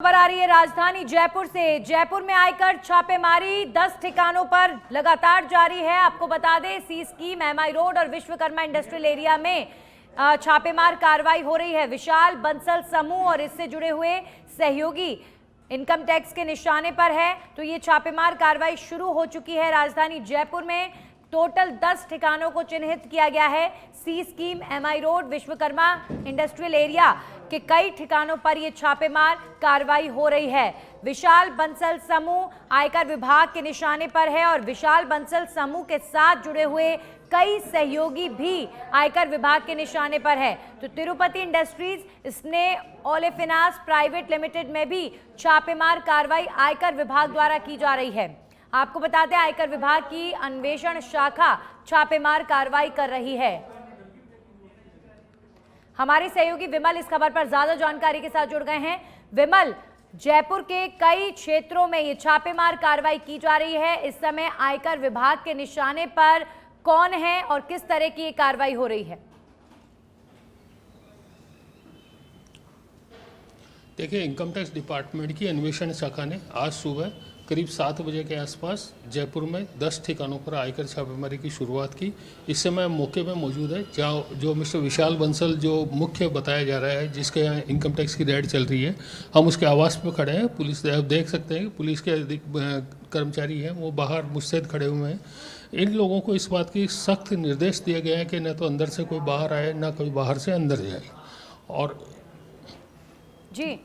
खबर आ रही है राजधानी जयपुर से। जयपुर में आयकर छापेमारी 10 ठिकानों पर लगातार जारी है। आपको बता दें सी स्कीम, एमआई रोड और विश्वकर्मा इंडस्ट्रियल एरिया में छापेमार कार्रवाई हो रही है। विशाल बंसल समूह और इससे जुड़े हुए सहयोगी इनकम टैक्स के निशाने पर है। तो ये छापेमार कार्रवाई शुरू हो चुकी है। राजधानी जयपुर में टोटल 10 ठिकानों को चिन्हित किया गया है। C scheme, MI road, Vishwakarma industrial area के कई ठिकानों पर यह छापेमार कार्रवाई हो रही है। विशाल बंसल समूह आयकर विभाग के निशाने पर है और विशाल बंसल समूह के साथ जुड़े हुए कई सहयोगी भी आयकर विभाग के निशाने पर है। तो तिरुपति इंडस्ट्रीज, स्नेह ओलेफिनास प्राइवेट लिमिटेड में भी छापेमार कार्रवाई आयकर विभाग द्वारा की जा रही है। आपको बता दें आयकर विभाग की अन्वेषण शाखा छापेमार कार्रवाई कर रही है। हमारे सहयोगी विमल इस खबर पर ज्यादा जानकारी के साथ जुड़ गए हैं। विमल, जयपुर के कई क्षेत्रों में ये छापेमार कार्रवाई की जा रही है। इस समय आयकर विभाग के निशाने पर कौन है और किस तरह की ये कार्रवाई हो रही है? देखिए, इनकम टैक्स डिपार्टमेंट की अन्वेषण शाखा ने आज सुबह करीब 7 बजे के आसपास जयपुर में 10 ठिकानों पर आयकर छापेमारी की शुरुआत की। इस समय मौके में मौजूद है जहाँ जो मिस्टर विशाल बंसल जो मुख्य बताया जा रहा है, जिसके यहाँ इनकम टैक्स की रेड चल रही है, हम उसके आवास पर खड़े हैं। पुलिस, आप देख सकते हैं कि पुलिस के कर्मचारी हैं वो बाहर मुस्तैद खड़े हुए हैं। इन लोगों को इस बात की सख्त निर्देश दिया गया है कि न तो अंदर से कोई बाहर आए, न कोई बाहर से अंदर जाए। और जी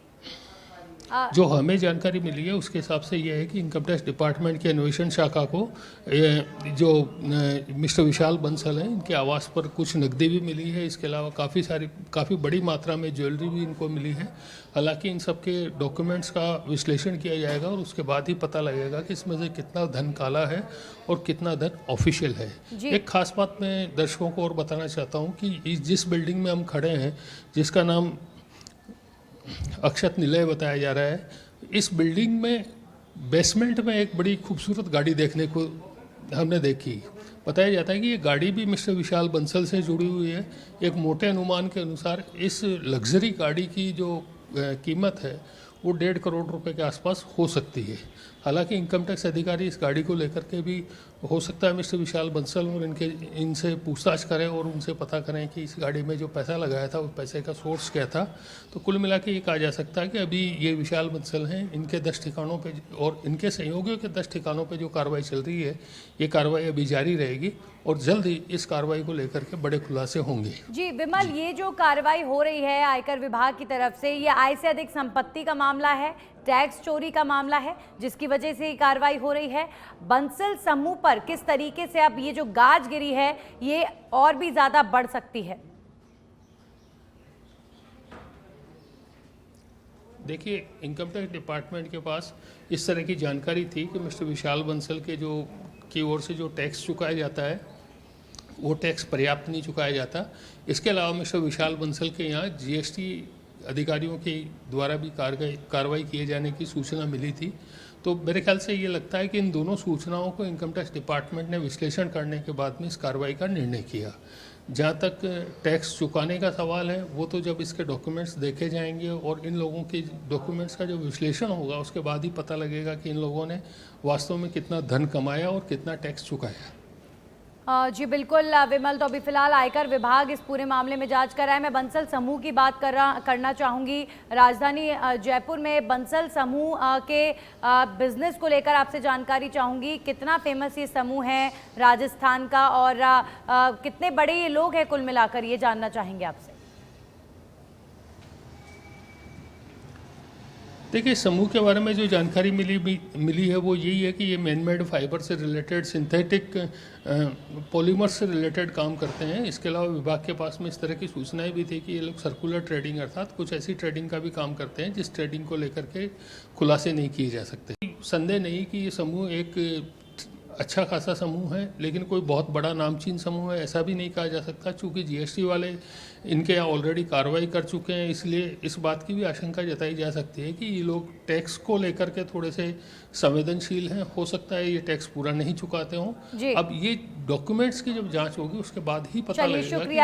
जो हमें जानकारी मिली है उसके हिसाब से यह है कि इनकम टैक्स डिपार्टमेंट की अन्वेषण शाखा को जो मिस्टर विशाल बंसल हैं, इनके आवास पर कुछ नकदी भी मिली है। इसके अलावा काफ़ी बड़ी मात्रा में ज्वेलरी भी इनको मिली है। हालांकि इन सब के डॉक्यूमेंट्स का विश्लेषण किया जाएगा और उसके बाद ही पता लगेगा कि इसमें से कितना धन काला है और कितना धन ऑफिशियल है। एक खास बात मैं दर्शकों को और बताना चाहता हूँ कि जिस बिल्डिंग में हम खड़े हैं, जिसका नाम अक्षत निलय बताया जा रहा है, इस बिल्डिंग में बेसमेंट में एक बड़ी खूबसूरत गाड़ी देखने को हमने देखी। बताया जाता है कि ये गाड़ी भी मिस्टर विशाल बंसल से जुड़ी हुई है। एक मोटे अनुमान के अनुसार इस लग्जरी गाड़ी की जो कीमत है वो 1.5 करोड़ रुपए के आसपास हो सकती है। हालांकि इनकम टैक्स अधिकारी इस गाड़ी को लेकर के भी हो सकता है मिस्टर विशाल बंसल और इनसे पूछताछ करें और उनसे पता करें कि इस गाड़ी में जो पैसा लगाया था उस पैसे का सोर्स क्या था। तो कुल मिला के ये कहा जा सकता है कि अभी ये विशाल बंसल हैं, इनके 10 ठिकानों पे और इनके सहयोगियों के 10 ठिकानों पे जो कार्रवाई चल रही है, ये कार्रवाई अभी जारी रहेगी और जल्द ही इस कार्रवाई को लेकर के बड़े खुलासे होंगे। जी विमल, ये जो कार्रवाई हो रही है आयकर विभाग की तरफ से, ये आय से अधिक संपत्ति का मामला है, टैक्स चोरी का मामला है, जिसकी वजह से ये कार्रवाई हो रही है। बंसल समूह पर किस तरीके से अब ये जो गाज गिरी है ये और भी ज्यादा बढ़ सकती है? देखिए, इनकम टैक्स डिपार्टमेंट के पास इस तरह की जानकारी थी कि मिस्टर विशाल बंसल के की ओर से जो टैक्स चुकाया जाता है वो टैक्स पर्याप्त नहीं चुकाया जाता। इसके अलावा मिस्टर विशाल बंसल के यहाँ जीएसटी अधिकारियों के द्वारा भी कार्रवाई किए जाने की सूचना मिली थी। तो मेरे ख्याल से ये लगता है कि इन दोनों सूचनाओं को इनकम टैक्स डिपार्टमेंट ने विश्लेषण करने के बाद में इस कार्रवाई का निर्णय किया। जहाँ तक टैक्स चुकाने का सवाल है, वो तो जब इसके डॉक्यूमेंट्स देखे जाएंगे और इन लोगों के डॉक्यूमेंट्स का जो विश्लेषण होगा उसके बाद ही पता लगेगा कि इन लोगों ने वास्तव में कितना धन कमाया और कितना टैक्स चुकाया। जी बिल्कुल विमल, तो अभी फिलहाल आयकर विभाग इस पूरे मामले में जांच कर रहा है। मैं बंसल समूह की बात करना चाहूँगी। राजधानी जयपुर में बंसल समूह के बिजनेस को लेकर आपसे जानकारी चाहूँगी। कितना फेमस ये समूह है राजस्थान का और कितने बड़े ये लोग हैं कुल मिलाकर, ये जानना चाहेंगे आपसे। देखिए, समूह के बारे में जो जानकारी मिली है वो यही है कि ये मैनमेड फाइबर से रिलेटेड, सिंथेटिक पॉलीमर से रिलेटेड काम करते हैं। इसके अलावा विभाग के पास में इस तरह की सूचनाएं भी थी कि ये लोग सर्कुलर ट्रेडिंग अर्थात कुछ ऐसी ट्रेडिंग का भी काम करते हैं जिस ट्रेडिंग को लेकर के खुलासे नहीं किए जा सकते। संदेह नहीं कि ये समूह एक अच्छा खासा समूह है, लेकिन कोई बहुत बड़ा नामचीन समूह है ऐसा भी नहीं कहा जा सकता। चूँकि जीएसटी वाले इनके यहाँ ऑलरेडी कार्रवाई कर चुके हैं, इसलिए इस बात की भी आशंका जताई जा सकती है कि ये लोग टैक्स को लेकर के थोड़े से संवेदनशील हैं। हो सकता है ये टैक्स पूरा नहीं चुकाते हों। अब ये डॉक्यूमेंट्स की जब जांच होगी उसके बाद ही पता लगेगा कि